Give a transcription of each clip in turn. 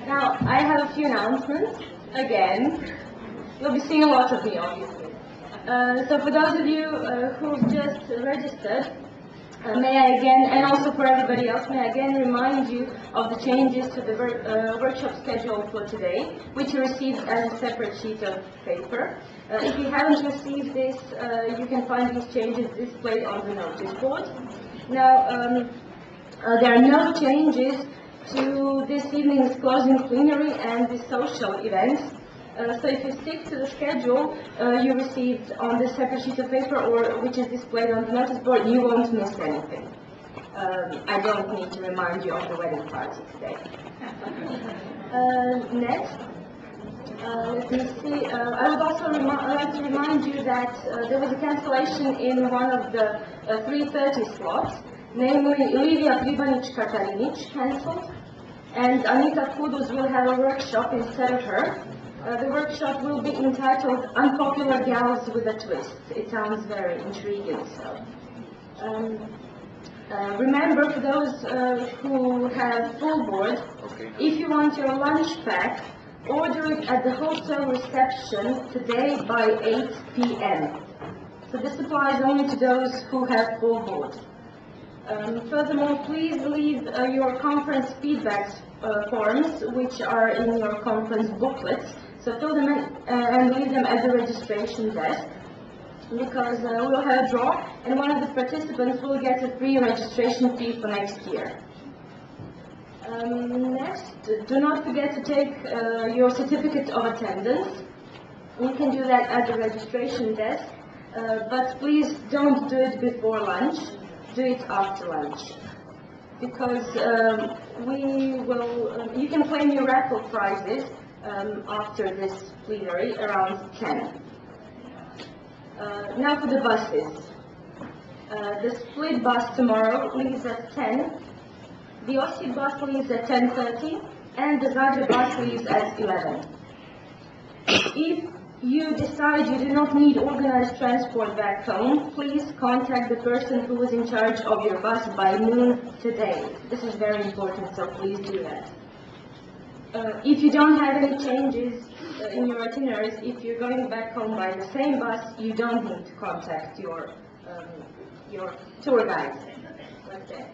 Now, I have a few announcements. Again, you'll be seeing a lot of me, obviously. So for those of you who've just registered, may I again, and also for everybody else, may I again remind you of the changes to the workshop schedule for today, which you received as a separate sheet of paper. If you haven't received this, you can find these changes displayed on the notice board. Now, there are no changes to this evening's closing plenary and the social events. So if you stick to the schedule you received on this separate sheet of paper, or which is displayed on the notice board, you won't miss anything. I don't need to remind you of the wedding party today. Next, let me see. I would also like to remind you that there was a cancellation in one of the 3:30 slots, namely Livia Pribanic-Katarinic cancelled, and Anita Kudus will have a workshop instead of her. The workshop will be entitled Unpopular Gals with a Twist. It sounds very intriguing, so. Remember, for those who have full board, if you want your lunch pack, order it at the hotel reception today by 8 p.m. So this applies only to those who have full board. Furthermore, please leave your conference feedback forms, which are in your conference booklets. So fill them in and leave them at the registration desk, because we'll have a draw, and one of the participants will get a free registration fee for next year. Next, do not forget to take your certificate of attendance. You can do that at the registration desk, but please don't do it before lunch. Do it after lunch, because you can claim your raffle prizes after this plenary around 10. Now for the buses. The split bus tomorrow leaves at 10, the Osijek bus leaves at 10:30, and the Zagreb bus leaves at 11. If you decide you do not need organized transport back home, please contact the person who was in charge of your bus by noon today. This is very important, so please do that. If you don't have any changes in your itineraries, if you're going back home by the same bus, you don't need to contact your tour guide. Okay.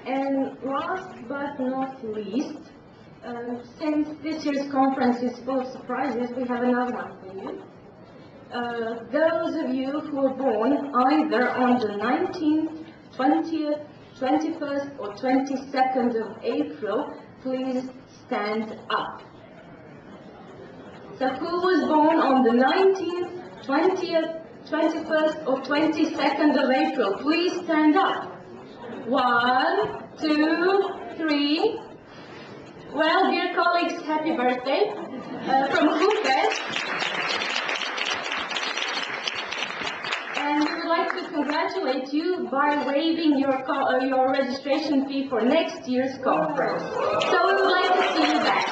And last but not least, since this year's conference is full of surprises, we have another one for you. Those of you who were born either on the 19th, 20th, 21st or 22nd of April, please stand up. So who was born on the 19th, 20th, 21st or 22nd of April? Please stand up. 1, 2, 3. Well, dear colleagues, happy birthday from Hufes. And we would like to congratulate you by waiving your registration fee for next year's conference. So we would like to see you back.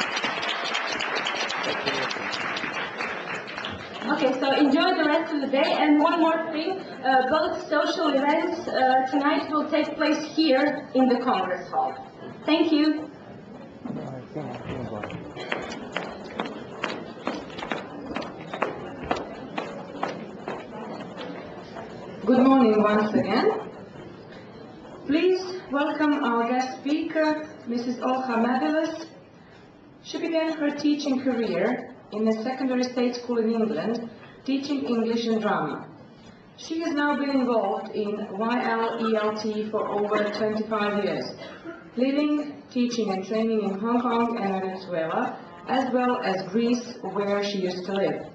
Okay, so enjoy the rest of the day. And one more thing, both social events tonight will take place here in the Congress Hall. Thank you. Good morning once again. Please welcome our guest speaker, Mrs. Olha Madylus. She began her teaching career in a secondary state school in England, teaching English and drama. She has now been involved in YLELT for over 25 years, living, teaching and training in Hong Kong and Venezuela, as well as Greece, where she used to live.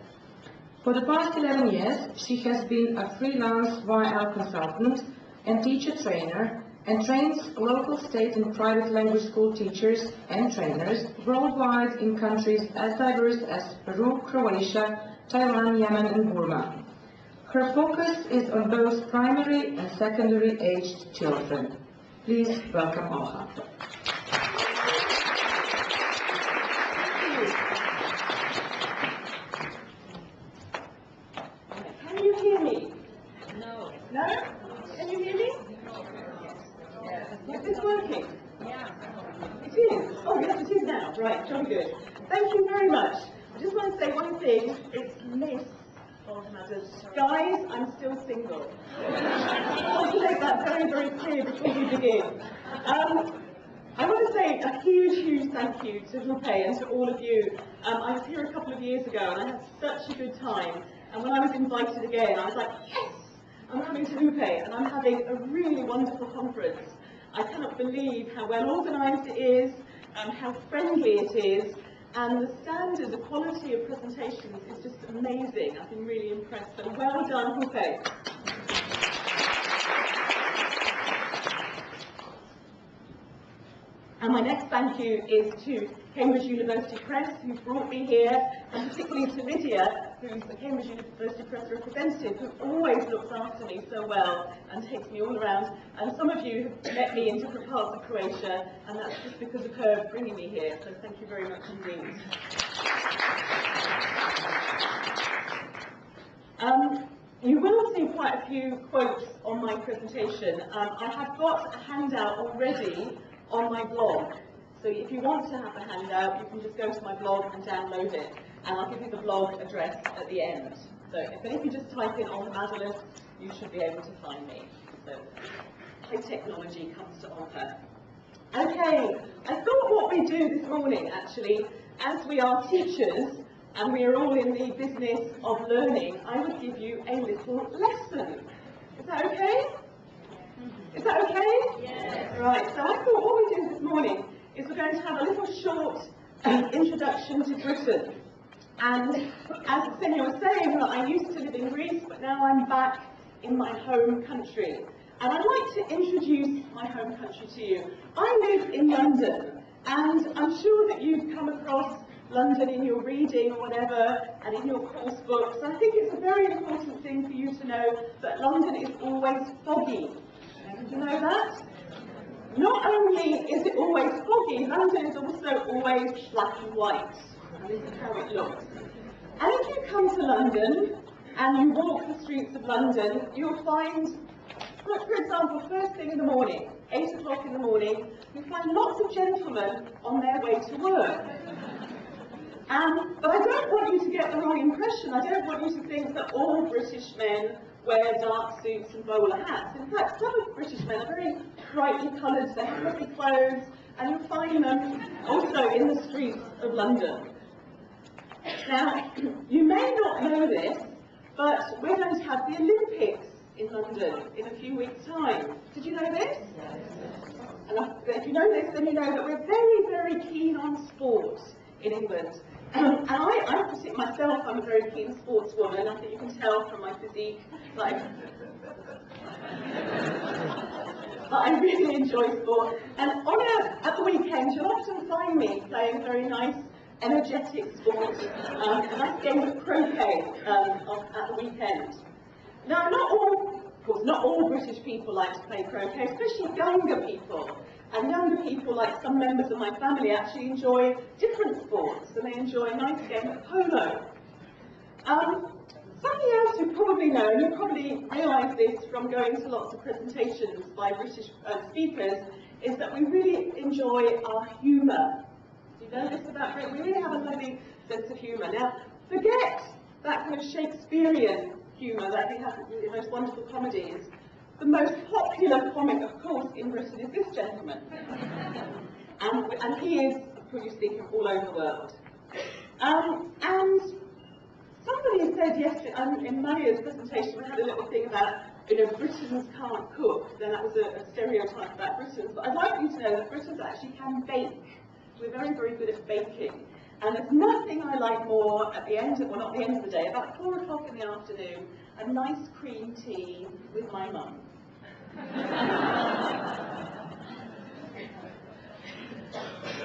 For the past 11 years, she has been a freelance YL consultant and teacher trainer, and trains local, state and private language school teachers and trainers worldwide in countries as diverse as Peru, Croatia, Taiwan, Yemen and Burma. Her focus is on both primary and secondary aged children. Please welcome Olha. Can you hear me? No. No? Can you hear me? Yes. Is this working? Yeah. It is. Oh, yes, it is now. Right, jolly good. Thank you very much. I just want to say one thing. It's Miss Olha Madylus. Guys, I'm still single. I want to make that very, very clear before we begin. I want to say a huge, huge thank you to Hupe and to all of you. I was here a couple of years ago and I had such a good time. And when I was invited again, I was like, yes, I'm coming to Hupe and I'm having a really wonderful conference. I cannot believe how well organised it is, how friendly it is, and the standard, the quality of presentations is just amazing. I've been really impressed. So well done, Hupe. And my next thank you is to Cambridge University Press, who brought me here, and particularly to Lydia, who's the Cambridge University Press representative, who always looks after me so well and takes me all around. And some of you have met me in different parts of Croatia, and that's just because of her bringing me here. So thank you very much indeed. You will see quite a few quotes on my presentation. I have got a handout already on my blog. So if you want to have a handout, you can just go to my blog and download it. And I'll give you the blog address at the end. So if you just type in Olha Madylus, you should be able to find me. So high technology comes to Olha. Okay, I thought what we do this morning, actually, as we are teachers, and we are all in the business of learning, I would give you a little lesson. Is that okay? Is that okay? Yes. Right, so I thought what we do this morning is we're going to have a little short introduction to Britain. And as Senor was saying, that I used to live in Greece, but now I'm back in my home country. And I'd like to introduce my home country to you. I live in London, and I'm sure that you've come across London in your reading or whatever, and in your course books. I think it's a very important thing for you to know that London is always foggy. Did you know that? Not only is it always foggy, London is also always black and white. And this is how it looks. And if you come to London and you walk the streets of London, you'll find, for example, first thing in the morning, 8 o'clock in the morning, you find lots of gentlemen on their way to work. But I don't want you to get the wrong impression. I don't want you to think that all British men wear dark suits and bowler hats. In fact, some of British men are very brightly coloured, they have lovely clothes, and you'll find them also in the streets of London. Now, you may not know this, but we're going to have the Olympics in London in a few weeks' time. Did you know this? Yes. And if you know this, then you know that we're very, very keen on sport in England. And I put it myself, I'm a very keen sportswoman. I think you can tell from my physique, like, I really enjoy sport. And at the weekend, you'll often find me playing very nice, energetic sport, a nice game of croquet at the weekend. Now, not all British people like to play croquet, especially younger people. And younger people, like some members of my family, actually enjoy different sports, and they enjoy a nice game of polo. Something else you probably know, and you probably realise this from going to lots of presentations by British speakers, is that we really enjoy our humour. Do you know this about Britain? We really have a lovely sense of humour. Now, forget that kind of Shakespearean humour that we have in the most wonderful comedies. The most popular comic, of course, in Britain is this gentleman. And he is, pretty speaking, all over the world. And somebody said yesterday, in Maria's presentation, we had a little thing about, Britons can't cook. Then that was a stereotype about Britons. But I'd like you to know that Britons actually can bake. We're very, very good at baking. And there's nothing I like more at the end of, well, not the end of the day, about 4 o'clock in the afternoon, a nice cream tea with my mum.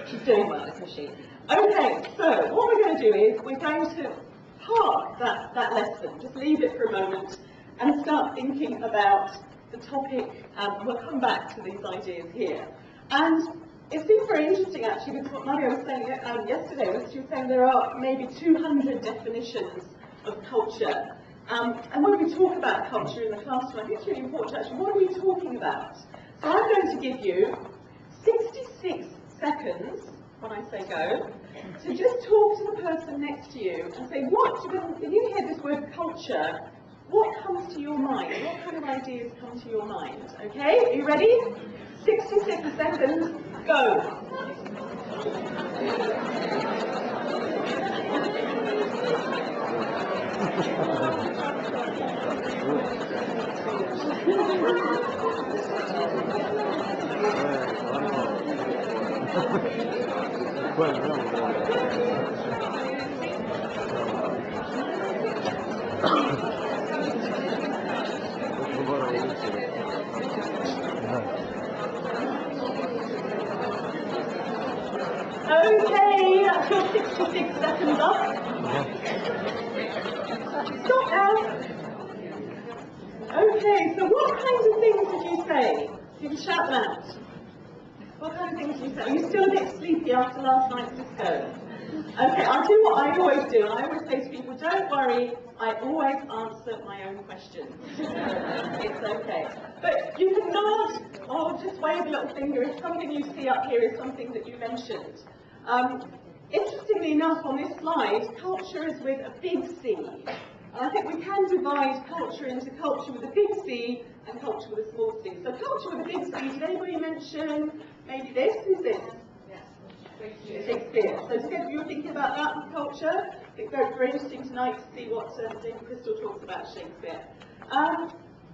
She's doing well, isn't she? Okay, so what we're going to do is we're going to park that lesson, just leave it for a moment, and start thinking about the topic, and we'll come back to these ideas here. And it seems very interesting, actually, because what Maria was saying yesterday was she was saying there are maybe 200 definitions of culture. And when we talk about culture in the classroom, I think it's really important to actually, what are we talking about? So I'm going to give you 66 seconds when I say go, to just talk to the person next to you and say, when you hear this word culture, what comes to your mind? What kind of ideas come to your mind? Okay, are you ready? 66 seconds, go. Okay, that's your 66 seconds up. Stop now. Okay, so what kinds of things did you say? You can shout them out. What kind of things did you say? Are you still a bit sleepy after last night's disco? Okay, I'll do what I always do. I always say to people, don't worry, I always answer my own questions. It's okay. But you can nod or just wave a little finger if something you see up here is something that you mentioned. Interestingly enough, on this slide, culture is with a big C. And I think we can divide culture into culture with a big C and culture with a small c. So culture with a big C, did anybody mention maybe this? Who's this? Shakespeare. So together you were thinking about that with culture. It's very interesting tonight to see what David Crystal talks about Shakespeare.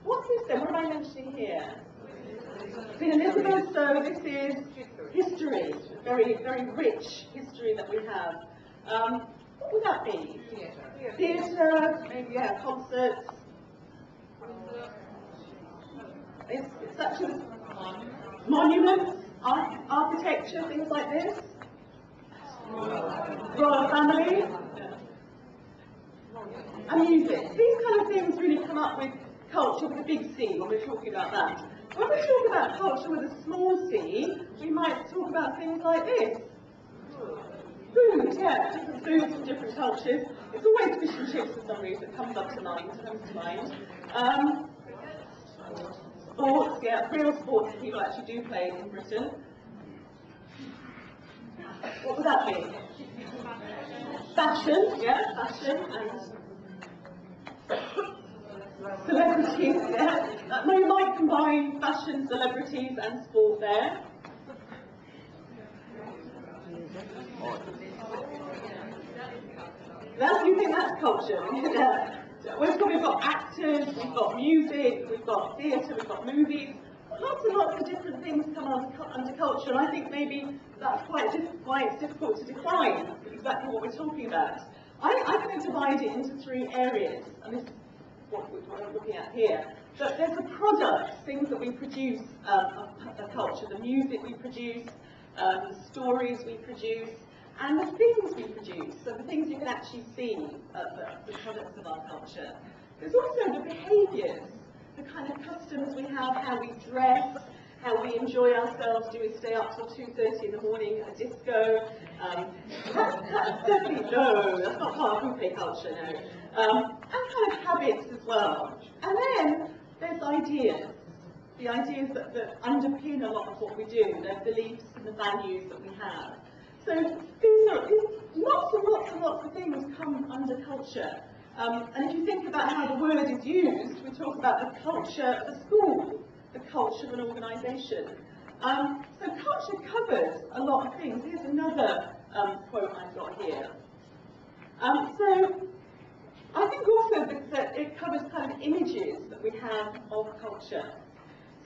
What's this then? What am I mentioning here? Queen Elizabeth, so this is history, very, very rich history that we have. What would that be? Theatre, maybe, yeah, concerts. It's such as monuments, architecture, things like this. Royal family. And music. These kind of things really come up with culture with a big C when we're talking about that. When we talk about culture with a small c, we might talk about things like this. Food, yeah, different foods from different cultures. It's always fish and chips for some reason that comes to mind. Sports, yeah, real sports that people actually do play in Britain. What would that be? Fashion, yeah, fashion and celebrities, yeah. You might combine fashion, celebrities and sport there. You think that's culture? We've got actors, we've got music, we've got theatre, we've got movies. Lots and lots of different things come under culture, and I think maybe that's why it's difficult to define exactly what we're talking about. I'm going to divide it into three areas, and this is what we're looking at here. But there's the products, things that we produce of culture, the music we produce, the stories we produce, and the things we produce, so the things you can actually see, the products of our culture. There's also the behaviours, the kind of customs we have, how we dress, how we enjoy ourselves. Do we stay up till 2:30 in the morning at a disco? That's definitely, no, that's not part of buffet culture, no. And kind of habits as well. And then there's ideas, the ideas that underpin a lot of what we do, the beliefs and the values that we have. So lots and lots and lots of things come under culture. And if you think about how the word is used, we talk about the culture of a school, the culture of an organisation. So culture covers a lot of things. Here's another quote I've got here. So I think also that it covers kind of images that we have of culture.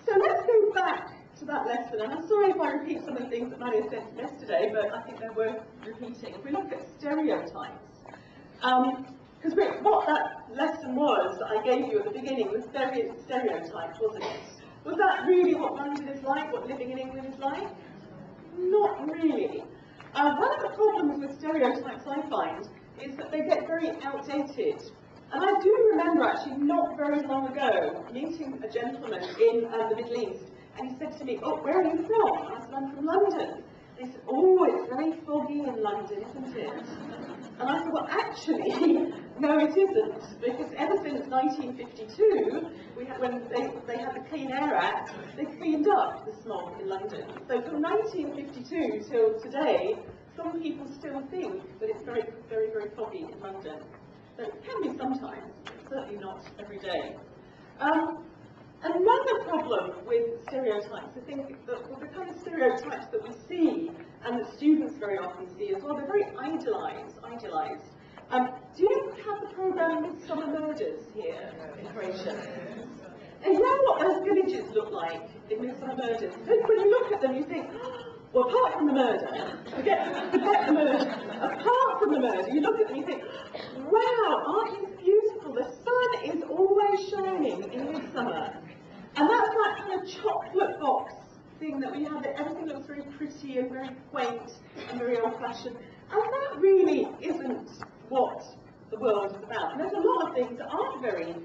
So let's go back to that lesson, and I'm sorry if I repeat some of the things that Maria said yesterday, but I think they're worth repeating. If we look at stereotypes, because what that lesson was that I gave you at the beginning was stereotypes, wasn't it? Was that really what London is like, what living in England is like? Not really. One of the problems with stereotypes I find is that they get very outdated. And I do remember actually not very long ago meeting a gentleman in the Middle East, and he said to me, "Oh, where are you from?" I said, "I'm from London." And he said, "Oh, it's very foggy in London, isn't it?" And I said, "Well, actually, No, it isn't, because ever since 1952, when they had the Clean Air Act, they cleaned up the smog in London. So from 1952 till today, some people still think that it's very, very, very foggy in London. So it can be sometimes, but certainly not every day. Another problem with stereotypes, I think that the kind of stereotypes that we see and that students very often see as well, they're very idealised. Do you have the programme Midsummer Murders here in Croatia? And you know what those villages look like in Midsummer Murders? When you look at them, you think, well, apart from the murder, forget the murder, apart from the murder, you look at them and you think, wow, aren't these beautiful? The sun is always shining in midsummer. And that's that kind of chocolate box thing that we have, that everything looks very pretty and very quaint and very old-fashioned. And that really isn't what the world is about. And there's a lot of things that aren't very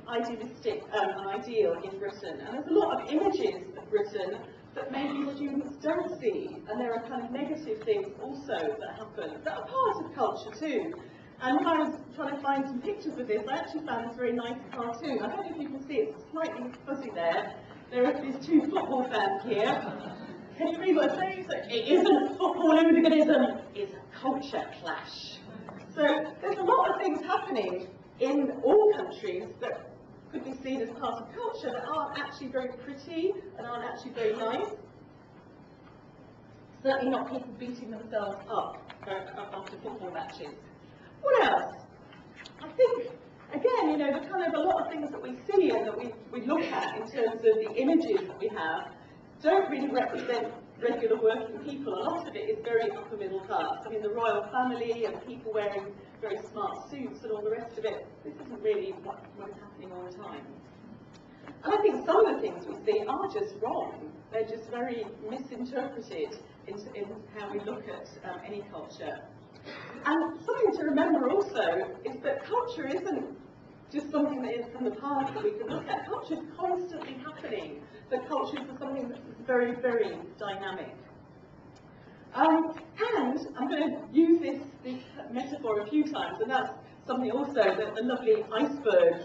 idealistic and ideal in Britain. And there's a lot of images of Britain that maybe students don't see. And there are kind of negative things also that happen that are part of culture too. And when I was trying to find some pictures of this, I actually found this very nice cartoon. I don't know if you can see it, it's slightly fuzzy there. There are these two football fans here. Can you read what it says? So it isn't football hooliganism, it's a culture clash. So there's a lot of things happening in all countries that could be seen as part of culture that aren't actually very pretty and aren't actually very nice. Certainly not people beating themselves up after football matches. What else? I think, again, you know, the kind of a lot of things that we see and that we look at in terms of the images that we have don't really represent regular working people. A lot of it is very upper middle class. I mean, the royal family and people wearing very smart suits and all the rest of it, this isn't really what is happening all the time. And I think some of the things we see are just wrong. They're just very misinterpreted in how we look at any culture. And something to remember also is that culture isn't just something that is from the past that we can look at. Culture is constantly happening. The culture is something that's very, very dynamic. And I'm going to use this metaphor a few times, and that's something also, the lovely iceberg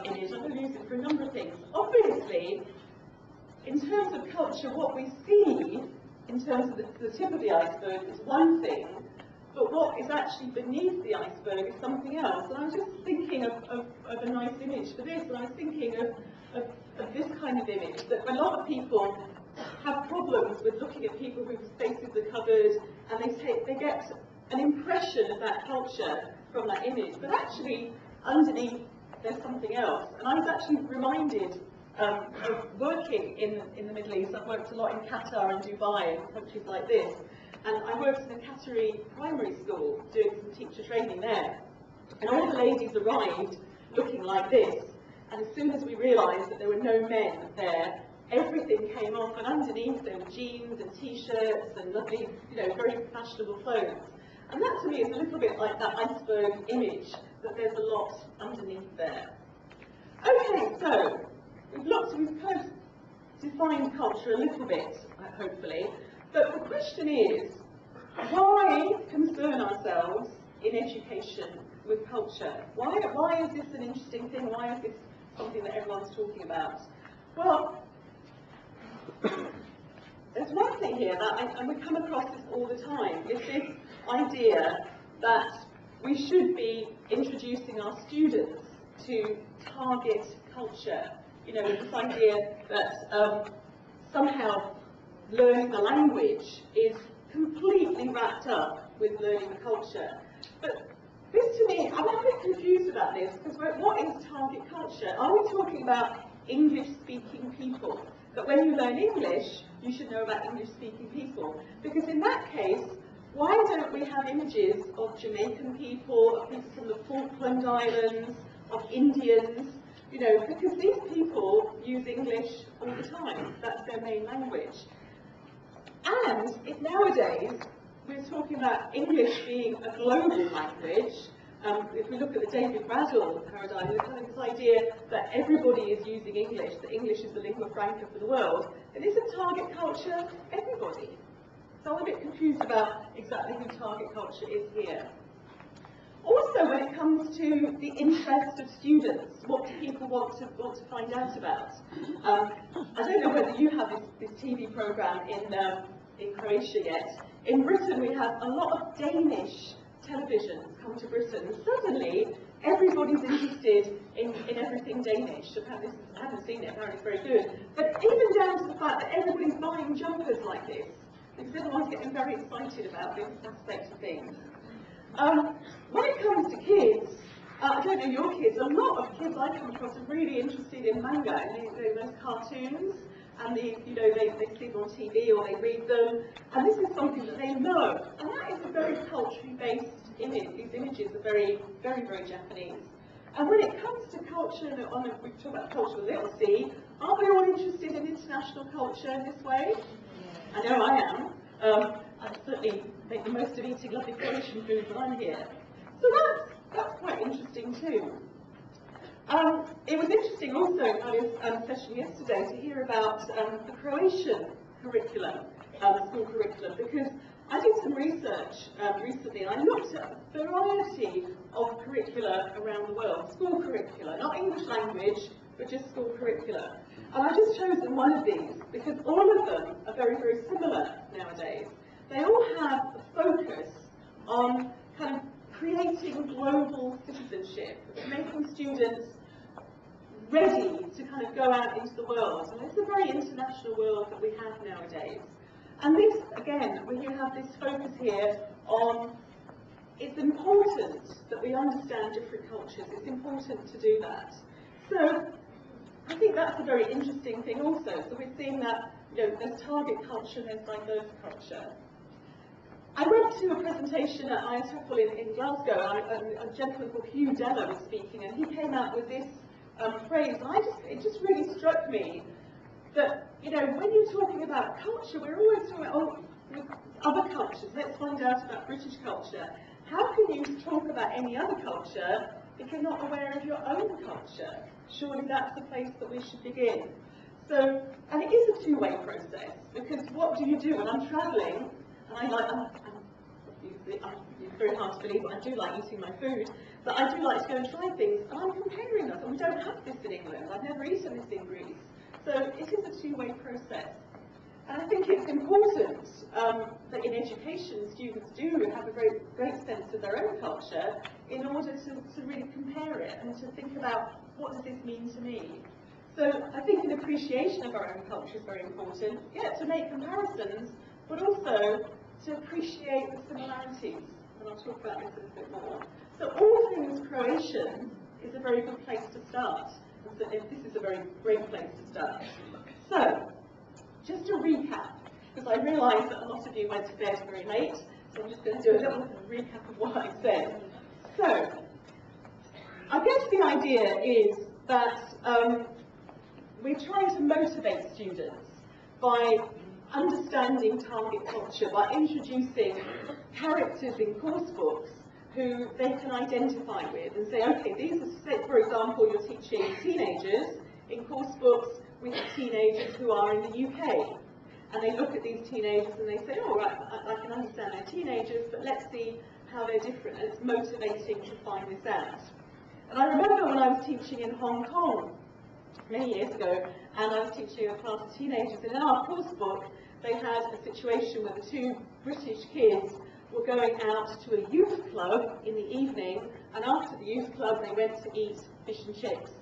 image. I'm going to use it for a number of things. Obviously, in terms of culture, what we see in terms of the tip of the iceberg is one thing, but what is actually beneath the iceberg is something else. And I'm just thinking of a nice image for this, and I was thinking of this kind of image, that a lot of people have problems with looking at people whose faces are covered, and they get an impression of that culture from that image, but actually underneath there's something else. And I was actually reminded of working in the Middle East. I've worked a lot in Qatar and Dubai and countries like this. And I worked in a Qatari primary school doing some teacher training there. And all the ladies arrived looking like this. And as soon as we realised that there were no men there, everything came off, and underneath there were jeans and t-shirts and lovely, you know, very fashionable clothes. And that to me is a little bit like that iceberg image, that there's a lot underneath there. Okay, so we've kind of defined culture a little bit, hopefully. But the question is, why concern ourselves in education with culture? Why is this an interesting thing? Why is this something that everyone's talking about? Well, there's one thing here and we come across this all the time, is this idea that we should be introducing our students to target culture. You know, this idea that somehow learning the language is completely wrapped up with learning the culture. But this to me, I'm a bit confused about this, because what is target culture? Are we talking about English-speaking people? That when you learn English, you should know about English-speaking people? Because in that case, why don't we have images of Jamaican people, of people from the Falkland Islands, of Indians? You know, because these people use English all the time. That's their main language. And if nowadays we're talking about English being a global language, if we look at the David Braddell paradigm, there's kind of this idea that everybody is using English, that English is the lingua franca for the world, and isn't target culture everybody? So I'm a bit confused about exactly who target culture is here. Also, when it comes to the interest of students, what do people want to find out about? I don't know whether you have this TV program in Croatia yet. In Britain, we have a lot of Danish televisions come to Britain. Suddenly, everybody's interested in everything Danish. I haven't seen it, apparently it's very good. But even down to the fact that everybody's buying jumpers like this, because everyone's getting very excited about this aspect of things. When it comes to kids, I don't know your kids, a lot of kids I come across are really interested in manga, and those cartoons, and they see them on TV or they read them, and this is something that they know, and that is a very culturally based image. These images are very, very, very Japanese. And when it comes to culture, we talk about culture with a little c, aren't we all interested in international culture in this way? I know I am. I certainly make the most of eating lovely Croatian food when I'm here. So that's quite interesting too. It was interesting also in our session yesterday to hear about the Croatian curriculum, school curriculum, because I did some research recently and I looked at a variety of curricula around the world, school curricula, not English language, but just school curricula. And I've just chosen one of these because all of them are very, very similar nowadays. They all have a focus on kind of creating global citizenship, making students ready to kind of go out into the world. And it's a very international world that we have nowadays. And this, again, when you have this focus here on, it's important that we understand different cultures. It's important to do that. So I think that's a very interesting thing also. So we're seeing that, there's target culture, there's diverse culture. I went to a presentation at ISFL in Glasgow, and a gentleman called Hugh Della was speaking, and he came out with this phrase, and it just really struck me that, when you're talking about culture, we're always talking about other cultures. Let's find out about British culture. How can you talk about any other culture if you're not aware of your own culture? Surely that's the place that we should begin. So, and it is a two-way process, because what do you do when I'm travelling? And it's very hard to believe, but I do like eating my food. But I do like to go and try things, and I'm comparing them. And we don't have this in England. I've never eaten this in Greece. So it is a two-way process. And I think it's important that in education students do have a very great sense of their own culture in order to really compare it and to think about what does this mean to me. So I think an appreciation of our own culture is very important. Yeah, to make comparisons, but also to appreciate the similarities. And I'll talk about this a little bit more. So all things Croatian is a very good place to start. And so this is a very great place to start. So, just to recap, because I realise that a lot of you went to bed very late, so I'm just going to do a little recap of what I said. So, I guess the idea is that we're trying to motivate students by understanding target culture, by introducing characters in course books who they can identify with and say, okay, these are, say, for example, you're teaching teenagers. In course books, we have teenagers who are in the UK. And they look at these teenagers and they say, oh, right, I can understand they're teenagers, but let's see how they're different. And it's motivating to find this out. And I remember when I was teaching in Hong Kong many years ago, and I was teaching a class of teenagers, and in our course book, they had a situation where the two British kids were going out to a youth club in the evening, and after the youth club, they went to eat fish and chips.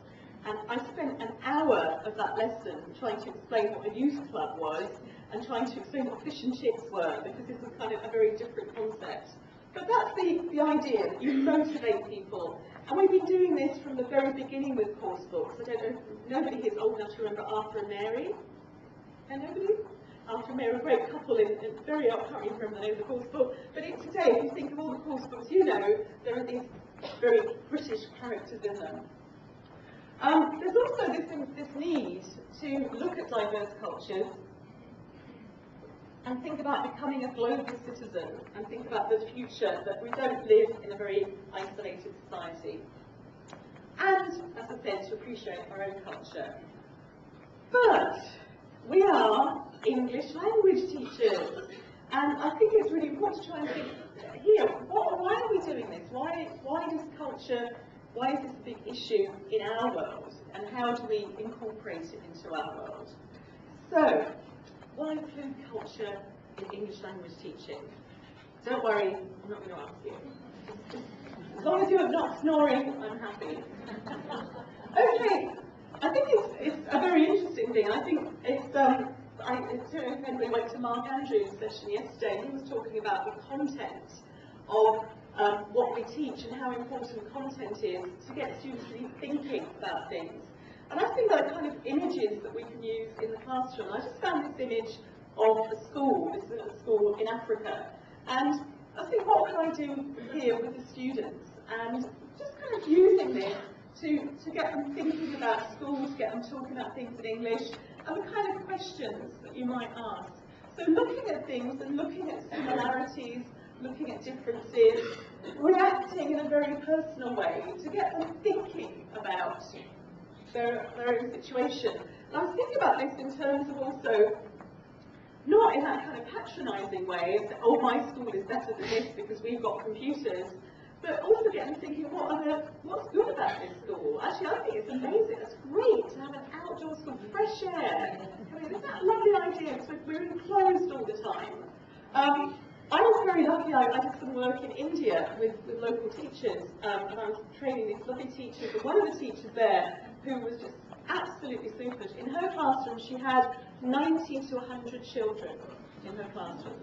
And I spent an hour of that lesson trying to explain what a youth club was, and trying to explain what fish and chips were, because this was kind of a very different concept. But that's the idea, that you motivate people. And we've been doing this from the very beginning with course books. I don't know, nobody here is old enough to remember Arthur and Mary? And nobody? Arthur and Mary were a great couple in very, I can't even remember the name of the course book. But today, if you think of all the course books you know, there are these very British characters in them. There's also this need to look at diverse cultures and think about becoming a global citizen and think about the future, that we don't live in a very isolated society. And, as I said, to appreciate our own culture. But we are English language teachers, and I think it's really important to try and think, here, why are we doing this? Why is culture, why is this a big issue in our world? And how do we incorporate it into our world? So, why include culture in English language teaching? Don't worry, I'm not going to ask you. As long as you're not snoring, I'm happy. Okay, I think it's a very interesting thing. I think it's, I don't know if anybody went to Mark Andrews' session yesterday. He was talking about the content of what we teach and how important content is to get students really thinking about things. And I think there are kind of images that we can use in the classroom. I just found this image of a school, this little school in Africa. And I think, what can I do here with the students? And just kind of using this to get them thinking about school, to get them talking about things in English, and the kind of questions that you might ask. So looking at things and looking at similarities, looking at differences, reacting in a very personal way to get them thinking about their own situation. And I was thinking about this in terms of also, not in that kind of patronising way, of, oh, my school is better than this because we've got computers, but also get them thinking, what's good about this school? Actually, I think it's amazing, it's great to have an outdoor school, fresh air. I mean, isn't that a lovely idea? Because we're enclosed all the time. I was very lucky. I did some work in India with local teachers, and I was training these lovely teachers. And one of the teachers there, who was just absolutely super, in her classroom she had 90 to 100 children in her classroom.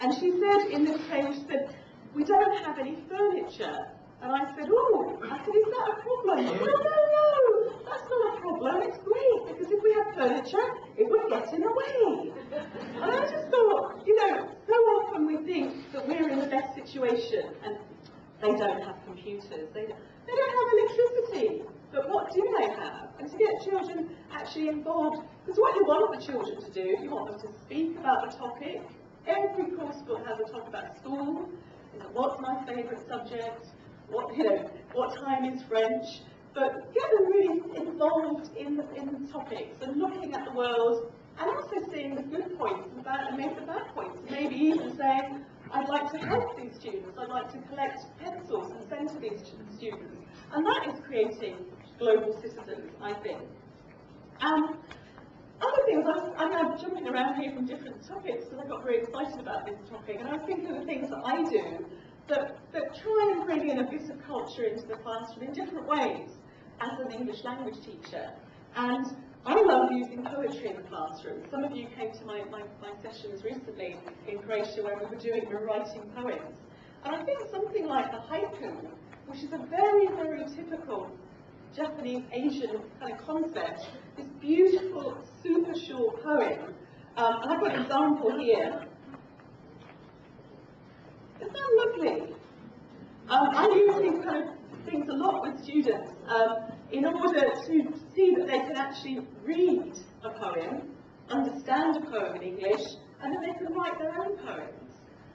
And she said in this case, she said, we don't have any furniture. And I said, oh, I said, is that a problem? She said, no, that's not a problem, it's great, because if we had furniture, it would get in the way. And I just thought, you know, so often we think that we're in the best situation, and they don't have computers, they don't have electricity, but what do they have? And to get children actually involved, because what you want the children to do, you want them to speak about the topic. Every course book has a talk about school, what's my favourite subject, what time is French, but get them really involved in the topics and looking at the world, and also seeing the good points and maybe the bad points, maybe even saying, I'd like to help these students, I'd like to collect pencils and send to these students, and that is creating global citizens, I think. Other things, I'm now jumping around here from different topics because I got very excited about this topic, and I was thinking of the things that I do that try and bring in a bit of culture into the classroom in different ways as an English language teacher. And I love using poetry in the classroom. Some of you came to my sessions recently in Croatia where we were writing poems. And I think something like the haiku, which is a very, very typical Japanese Asian kind of concept, this beautiful, super short poem. And I've got an example here. Isn't that lovely? I use these kind of things a lot with students in order to see that they can actually read a poem, understand a poem in English, and then they can write their own poems.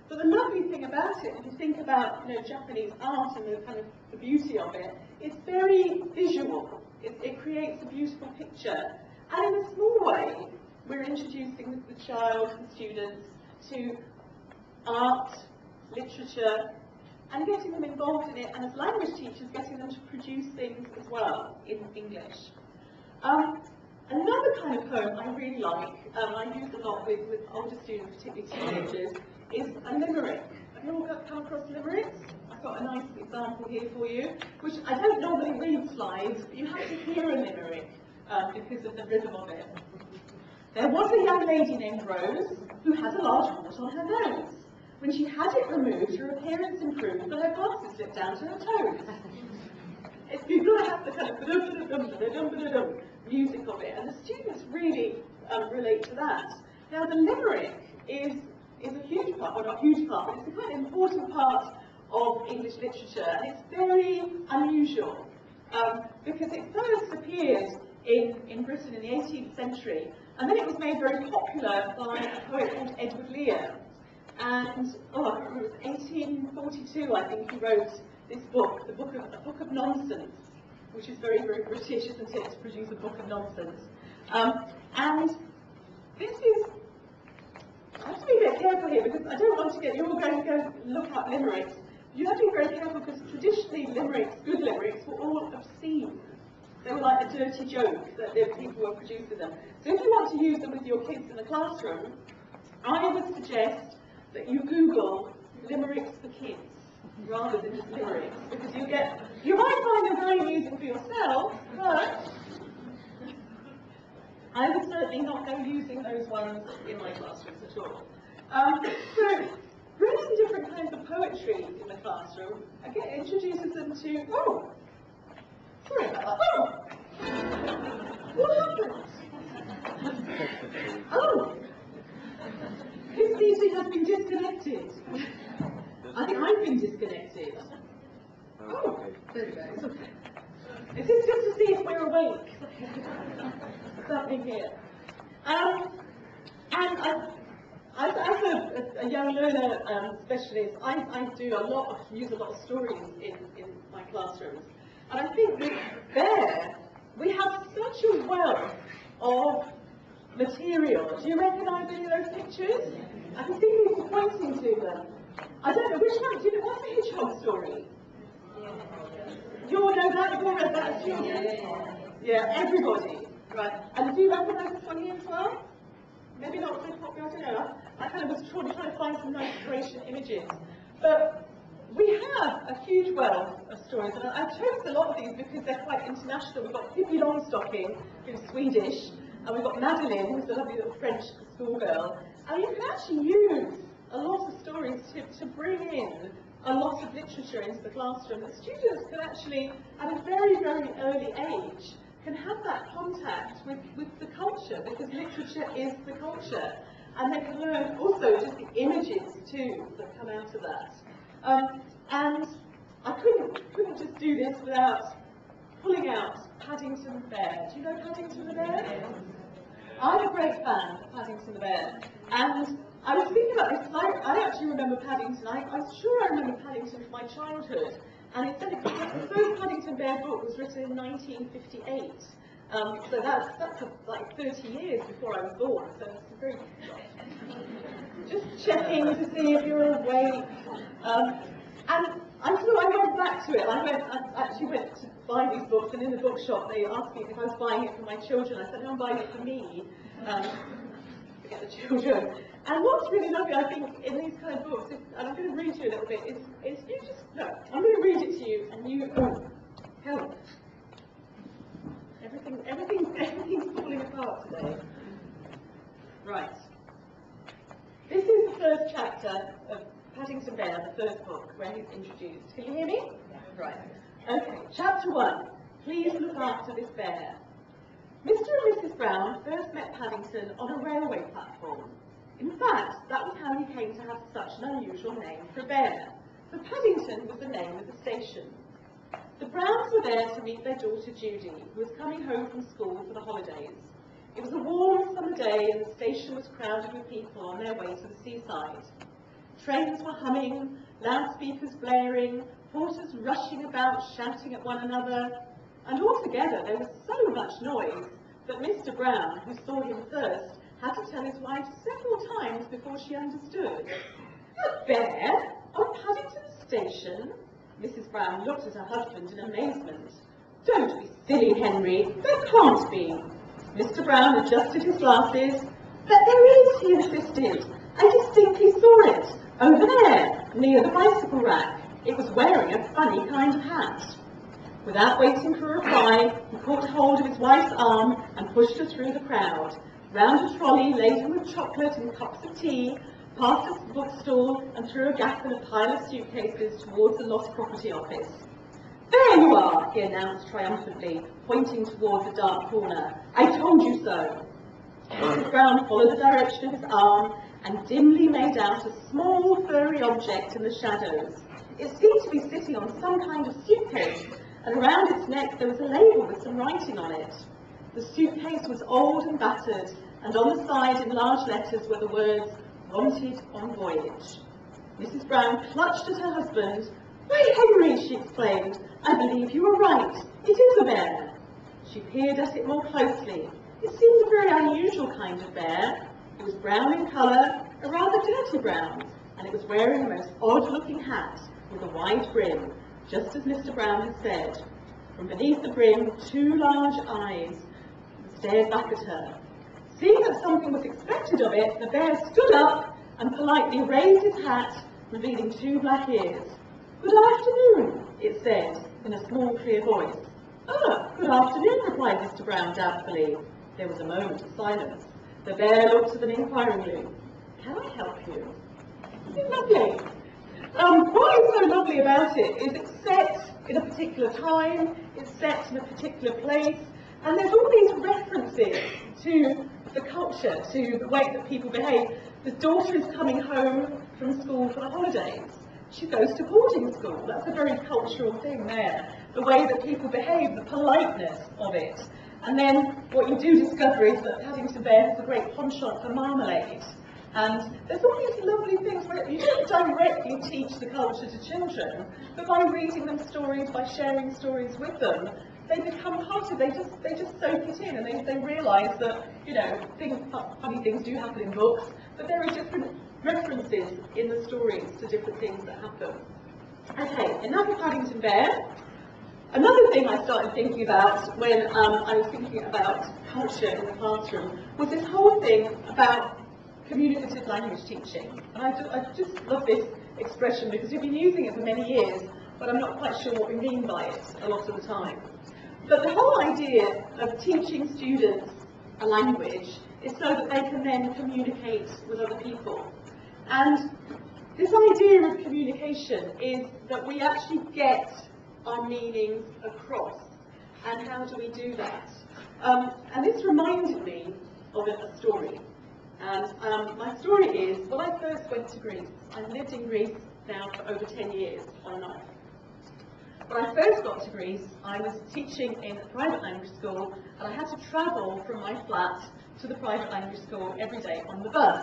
But the lovely thing about it, if you think about Japanese art and the kind of the beauty of it, it's very visual. It creates a beautiful picture. And in a small way, we're introducing the child and students to art, literature, and getting them involved in it, and as language teachers, getting them to produce things as well in English. Another kind of poem I really like, I use a lot with older students, particularly teenagers, is a limerick. Have you all come across limericks? I've got a nice example here for you, which I don't normally read slides, but you have to hear a limerick because of the rhythm of it. There was a young lady named Rose who had a large wart on her nose. When she had it removed, her appearance improved, but her glasses slipped down to her toes. You've got to have the kind of music of it, and the students really relate to that. Now, the limerick is a huge part, well, not a huge part, but it's a quite important part of English literature, and it's very unusual because it first appeared in Britain in the 18th century, and then it was made very popular by a poet called Edward Lear. And, I can't remember, it was 1842, I think, he wrote this book, a book of nonsense, which is very, very British, isn't it, to produce a book of nonsense. And this is, I have to be a bit careful here because I don't want to get, you're all going to go, look up limericks, you have to be very careful because traditionally limericks, good limericks, were all obscene. They were like a dirty joke that the people were producing them. So if you want to use them with your kids in the classroom, I would suggest that you Google limericks for kids rather than just limericks, because you might find them very amusing for yourself, but I would certainly not go using those ones in my classrooms at all. So bringing different kinds of poetry in the classroom, again, introduces them to, oh, sorry about that. Oh, what happened? Oh, this meeting has been disconnected. I think I've been disconnected. Oh, there we go. It's okay. This is just to see if we're awake. Something here. And as a young learner specialist, I use a lot of stories in my classrooms. And I think that we have such a wealth of material. Do you recognise any of those pictures? I can see people pointing to them. I don't know which one. Do you know what's the hedgehog story? You all know that? You've all read that as children? Yeah, everybody. Right. And do you recognise this one here as well? Maybe not so popular, I don't know. I kind of was trying to find some nice inspiration images. But we have a huge wealth of stories, and I chose a lot of these because they're quite international. We've got Pippi Longstocking, who's Swedish, and we've got Madeleine, who's a lovely little French schoolgirl. And you can actually use a lot of stories to bring in a lot of literature into the classroom. The students can actually, at a very, very early age, can have that contact with the culture, because literature is the culture. And they can learn also just the images too that come out of that. And I couldn't just do this without pulling out Paddington the Bear. Do you know Paddington the Bear? I'm a great fan of Paddington the Bear. And I was thinking about this, I actually remember Paddington. I'm sure I remember Paddington from my childhood. And it said the first Paddington Bear book was written in 1958. So that's like 30 years before I was born. So it's very just checking to see if you're awake. And so I went back to it. I actually went to buy these books, and in the bookshop they asked me if I was buying it for my children. I said, no, I'm buying it for me. Forget the children. And what's really lovely, I think, in these kind of books, and I'm going to read you a little bit, is you just, no, I'm going to read it to you, and you, help. Everything's falling apart today. Right. This is the first chapter of Paddington Bear, the first book, where he's introduced. Can you hear me? Yeah. Right. Okay, chapter 1. Please look after this bear. Mr. and Mrs. Brown first met Paddington on a railway platform. In fact, that was how he came to have such an unusual name for a bear, for Paddington was the name of the station. The Browns were there to meet their daughter Judy, who was coming home from school for the holidays. It was a warm summer day and the station was crowded with people on their way to the seaside. Trains were humming, loudspeakers blaring, porters rushing about shouting at one another, and altogether there was so much noise that Mr. Brown, who saw him first, had to tell his wife several times before she understood. A bear on Paddington Station? Mrs. Brown looked at her husband in amazement. Don't be silly, Henry. There can't be. Mr. Brown adjusted his glasses. But there is, he insisted. I distinctly saw it. Over there, near the bicycle rack. It was wearing a funny kind of hat. Without waiting for a reply, he caught hold of his wife's arm and pushed her through the crowd, round a trolley laden with chocolate and cups of tea, past a bookstall and through a gap in a pile of suitcases towards the lost property office. There you are, he announced triumphantly, pointing towards a dark corner. I told you so. Mrs. Brown followed the direction of his arm and dimly made out a small furry object in the shadows. It seemed to be sitting on some kind of suitcase, and around its neck there was a label with some writing on it. The suitcase was old and battered, and on the side in large letters were the words, "Wanted on voyage." Mrs. Brown clutched at her husband. "Why, Henry," she exclaimed, "I believe you were right. It is a bear." She peered at it more closely. It seemed a very unusual kind of bear. It was brown in colour, a rather dirty brown, and it was wearing a most odd-looking hat with a wide brim, just as Mr. Brown had said. From beneath the brim, 2 large eyes stared back at her. Seeing that something was expected of it, the bear stood up and politely raised his hat, revealing 2 black ears. "Good afternoon," it said in a small, clear voice. "Ah, good afternoon," replied Mr. Brown doubtfully. There was a moment of silence. The bear looked at them inquiringly. "Can I help you?" It's lovely. What is so lovely about it is it's set in a particular time, it's set in a particular place, and there's all these references to the culture, to the way that people behave. The daughter is coming home from school for the holidays. She goes to boarding school. That's a very cultural thing there. The way that people behave, the politeness of it. And then what you do discover is that Paddington Bear has a great penchant for marmalade. And there's all these lovely things where you don't directly teach the culture to children, but by reading them stories, by sharing stories with them, they become part of it. They just soak it in, and they realise that, you know, funny things do happen in books, but there are different references in the stories to different things that happen. Okay, enough of Paddington Bear. Another thing I started thinking about when I was thinking about culture in the classroom was this whole thing about communicative language teaching. And I just love this expression because we've been using it for many years, but I'm not quite sure what we mean by it a lot of the time. But the whole idea of teaching students a language is so that they can then communicate with other people. And this idea of communication is that we actually get our meanings across. And how do we do that? And this reminded me of a story. And my story is, when I first went to Greece, I've lived in Greece now for over 10 years on and off. When I first got to Greece, I was teaching in a private language school, and I had to travel from my flat to the private language school every day on the bus.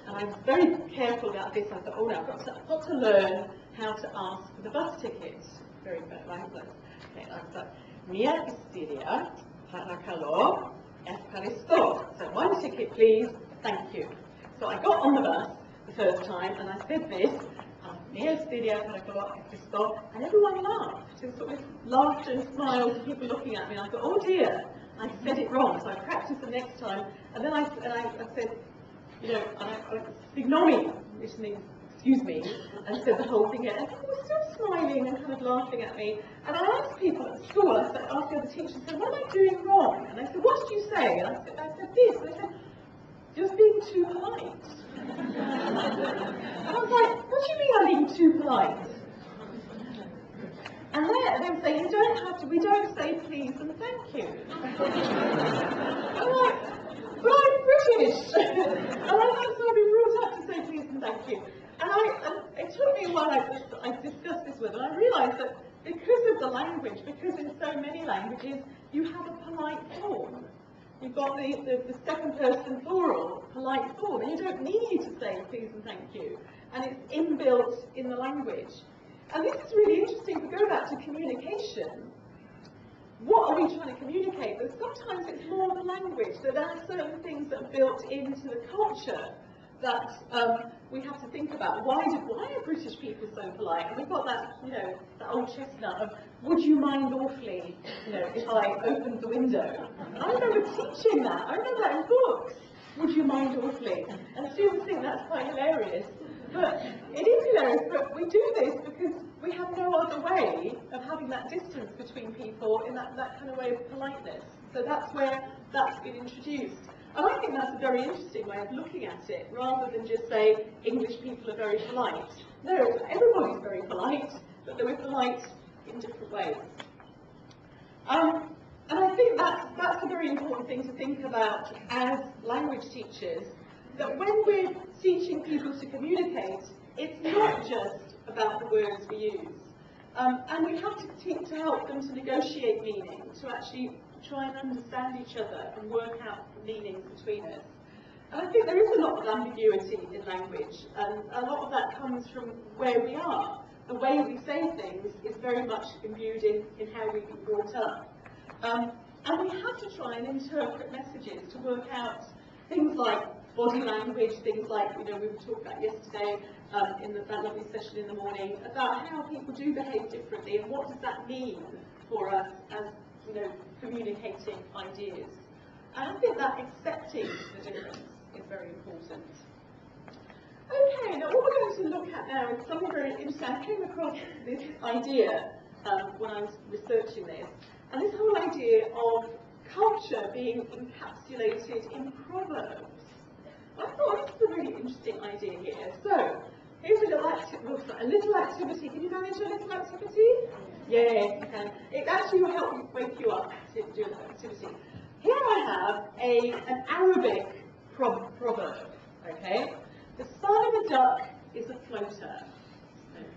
And I was very careful about this. I thought, oh no, I've got to learn how to ask for the bus ticket. Very bad language. Okay, I thought, Mia Istiria, Parakalo, Efkaristo. So 1 ticket, please. Thank you. So I got on the bus the first time, and I said this, Mia Istiria, Parakalo, Efkaristo, and everyone laughed. There was sort of laughter and smiles, and people looking at me, and I thought, oh dear, I said it wrong. So I practiced the next time, and then I said, you know, Signomi, which means excuse me, and said the whole thing again. And people were still smiling and kind of laughing at me. And I asked people at school, I asked the other teachers, I said, what am I doing wrong? And I said, what did you say? And I said this. And they said, you're being too polite. And I was like, what do you mean I'm being too polite? And they would say, you don't have to, we don't say please and thank you. I'm like, but I'm British. And I've been brought up to say please and thank you. And it took me a while, I discussed this with, and I realised that because of the language, because in so many languages, you have a polite form. You've got the second person plural, polite form, and you don't need to say please and thank you. And it's inbuilt in the language. And this is really interesting. If we go back to communication, what are we trying to communicate? But sometimes it's more the language, that there are certain things that are built into the culture that we have to think about. Why are British people so polite? And we've got that, you know, that old chestnut of, would you mind awfully, you know, if I opened the window? I remember teaching that. I remember that in books. Would you mind awfully? And students think that's quite hilarious. But it is hilarious, but we do this because we have no other way of having that distance between people in that kind of way of politeness. So that's where that's been introduced. And I think that's a very interesting way of looking at it, rather than just say English people are very polite. No, everybody's very polite, but we're polite in different ways. And I think that's a very important thing to think about as language teachers, that when we're teaching people to communicate, it's not just about the words we use. And we have to help them to negotiate meaning, to actually try and understand each other and work out the meanings between us. And I think there is a lot of ambiguity in language, and a lot of that comes from where we are. The way we say things is very much imbued in how we've been brought up. And we have to try and interpret messages to work out things like body language, things like, we were talking about yesterday in that lovely session in the morning, about how people do behave differently and what does that mean for us as, communicating ideas. And I think that accepting the difference is very important. Okay, now what we're going to look at now is something very interesting. I came across this idea when I was researching this, and this whole idea of culture being encapsulated in proverbs. I thought this is a really interesting idea here. So, here's a little activity. Can you manage a little activity? Yes, you can. It actually will help wake you up to do this activity. Here I have an Arabic proverb, okay? The son of a duck is a floater,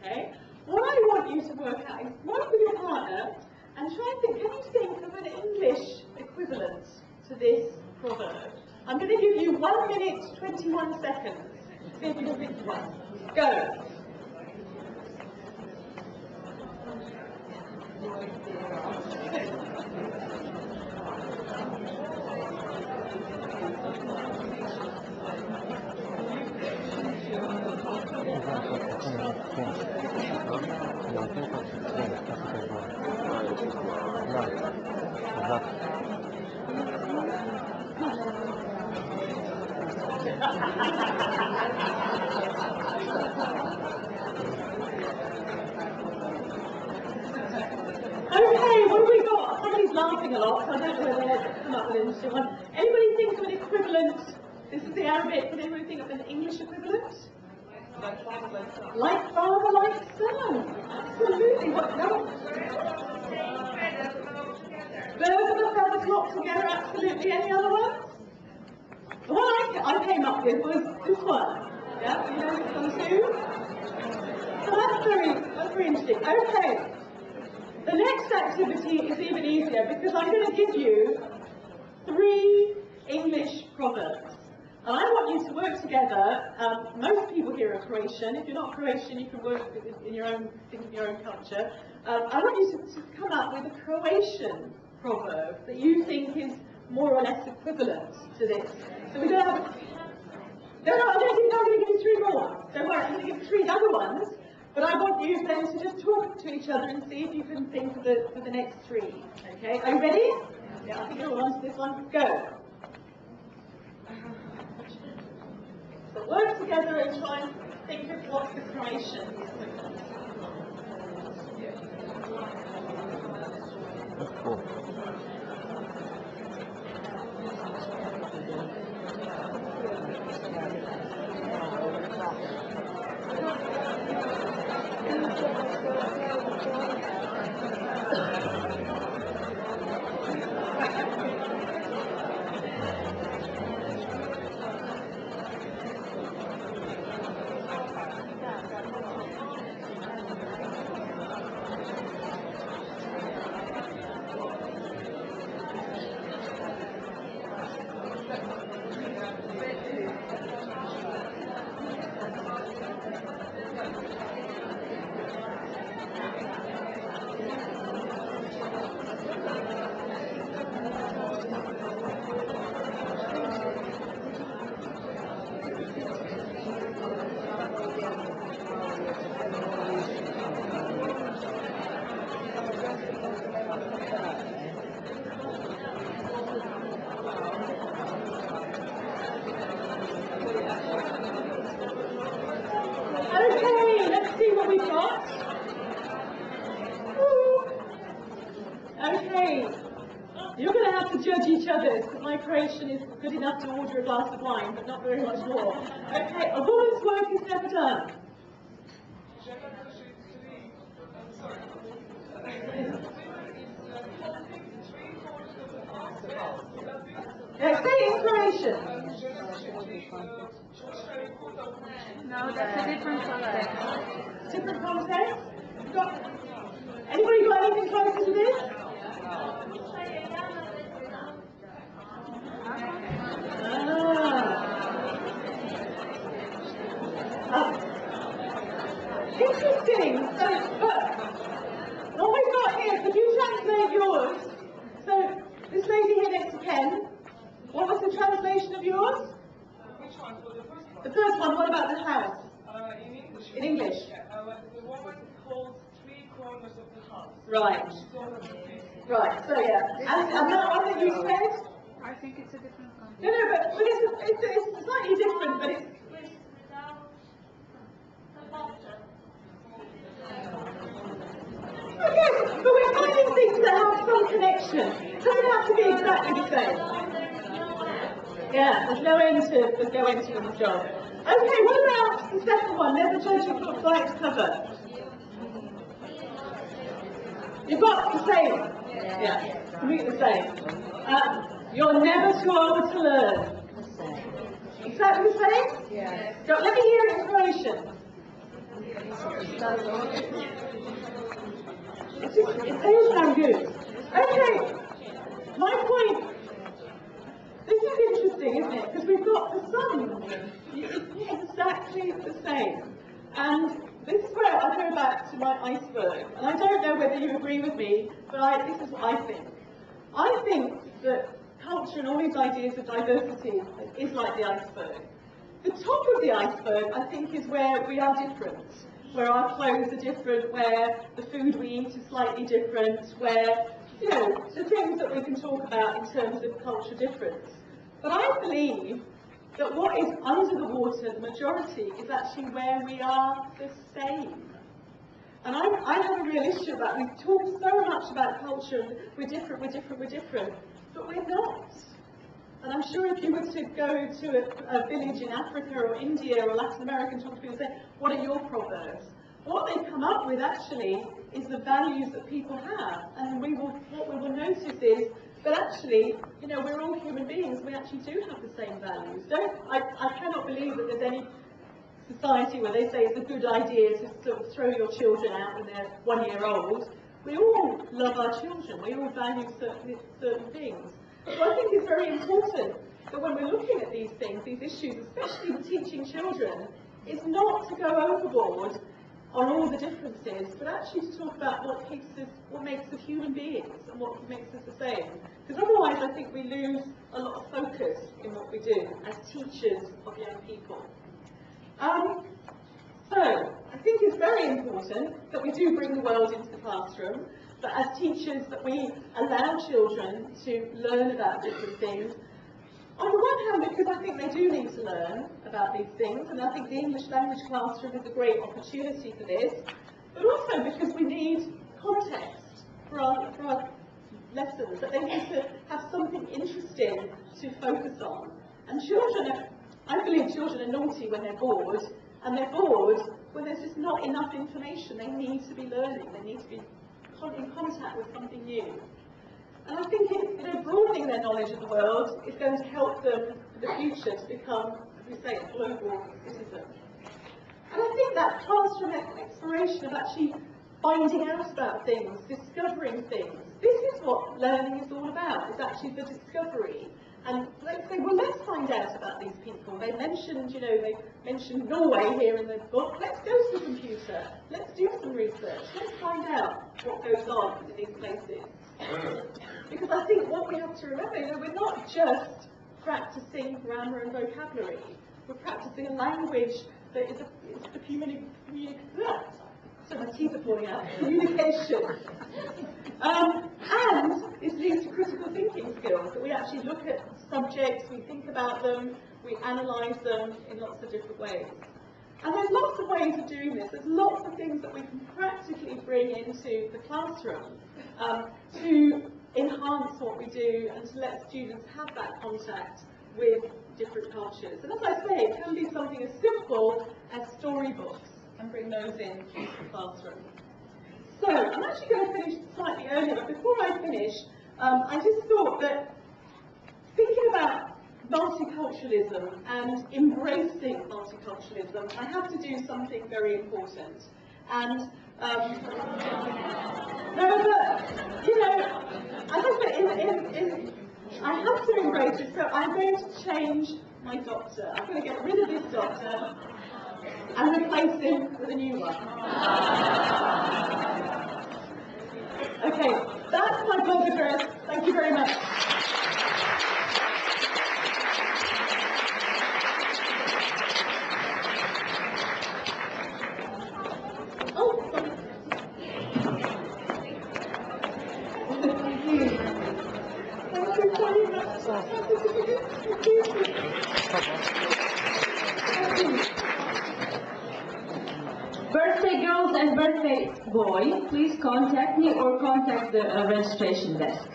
okay? What I want you to work out is work with your partner and try and think, can you think of an English equivalent to this proverb? I'm going to give you 1 minute, 21 seconds. See if you can think of one. Go. Okay, what have we got? Somebody's laughing a lot, so I don't know whether they'll come up with an interesting one. Anybody think of an equivalent? This is the Arabic, but anybody think of an English equivalent? Like father, like son. Like father, like son. Absolutely. What? No. Birds of a feather flock together. Absolutely. Any other ones? The one I came up with was this one. Yeah, you know this one too? So that's very interesting. Okay. The next activity is even easier because I'm going to give you 3 English proverbs. And I want you to work together. Most people here are Croatian. If you're not Croatian, you can work in your own culture. I want you to come up with a Croatian proverb that you think is more or less equivalent to this. So we're going to have No, I don't think I'm going to give you 3 more. Don't worry, I'm going to give you 3 other ones. But I want you then to just talk to each other and see if you can think of the next 3. Okay, are you ready? Yeah, I think you'll want this one. Go. So work together and try and think of what the Croatian is. That's cool. Okay, let's see what we've got. Okay, you're going to have to judge each other because my Croatian is good enough to order a glass of wine, but not very much more. Okay, a woman's work is never done. Yeah, say it in Croatian. No, that's a different context. Different context? Anybody got anything closer to this? Interesting. So, what we've got here, could you translate yours? So, this lady here next to Ken, what was the translation of yours? The first one, what about the house? In English. In English? The woman holds 3 corners of the house. Right. Right, so yeah. And that one that you said? I think it's a different context. No, but it's slightly different, but it's... Okay, but we're finding things that have some connection. It doesn't have to be exactly the same. Yeah, there's no end to the job. Okay, what about the second one? Never judge a book by its cover. You've got the same. Yeah, completely the same. You're never too old to learn. Exactly the same? Yeah. So let me hear inspiration. It does sound good. Okay, my point. This is interesting, isn't it? Because we've got the sun. It's exactly the same. And this is where I go back to my iceberg. And I don't know whether you agree with me, but this is what I think. I think that culture and all these ideas of diversity is like the iceberg. The top of the iceberg, I think, is where we are different, where our clothes are different, where the food we eat is slightly different, where, you know, the things that we can talk about in terms of culture difference. But I believe that what is under the water, the majority, is actually where we are the same. And I have a real issue about, we talk so much about culture, we're different, but we're not. And I'm sure if you were to go to a village in Africa or India or Latin America and talk to people and say, what are your proverbs? What they come up with actually is the values that people have. And what we will notice is that actually, you know, we're all human beings, we actually do have the same values. I cannot believe that there's any society where they say it's a good idea to sort of throw your children out when they're 1 year old. We all love our children, we all value certain things. So I think it's very important that when we're looking at these things, these issues, especially with teaching children, is not to go overboard on all the differences, but actually to talk about what makes us human beings and what makes us the same. Because otherwise I think we lose a lot of focus in what we do as teachers of young people. So I think it's very important that we do bring the world into the classroom, but as teachers that we allow children to learn about different things. On the one hand, because I think they do need to learn about these things, and I think the English language classroom is a great opportunity for this, but also because we need context for our lessons, that they need to have something interesting to focus on. And children, I believe children are naughty when they're bored, and they're bored when there's just not enough information. They need to be learning, they need to be in contact with something new. And I think broadening their knowledge of the world is going to help them in the future to become, as we say, a global citizen. And I think that classroom exploration of actually finding out about things, discovering things, this is what learning is all about, is actually the discovery. And let's say, well, let's find out about these people. They mentioned, they mentioned Norway here in the book. Let's go to the computer. Let's do some research. Let's find out what goes on in these places. Because I think what we have to remember, we're not just practicing grammar and vocabulary. We're practicing a language that is the communication. So my teeth are falling out. Communication. And it leads to critical thinking skills, that we actually look at subjects, we think about them, we analyse them in lots of different ways. And there's lots of ways of doing this. There's lots of things that we can practically bring into the classroom to enhance what we do and to let students have that contact with different cultures. And as I say, it can be something as simple as storybooks and bring those into the classroom. So I'm actually going to finish slightly earlier, but before I finish, I just thought that thinking about multiculturalism and embracing multiculturalism, I have to do something very important. And no, but I have to I have to embrace it. So I'm going to change my doctor. I'm going to get rid of this doctor and replace him with a new one. Okay, that's my blog address. Thank you very much. Birthday girls and birthday boy, please contact me or contact the registration desk.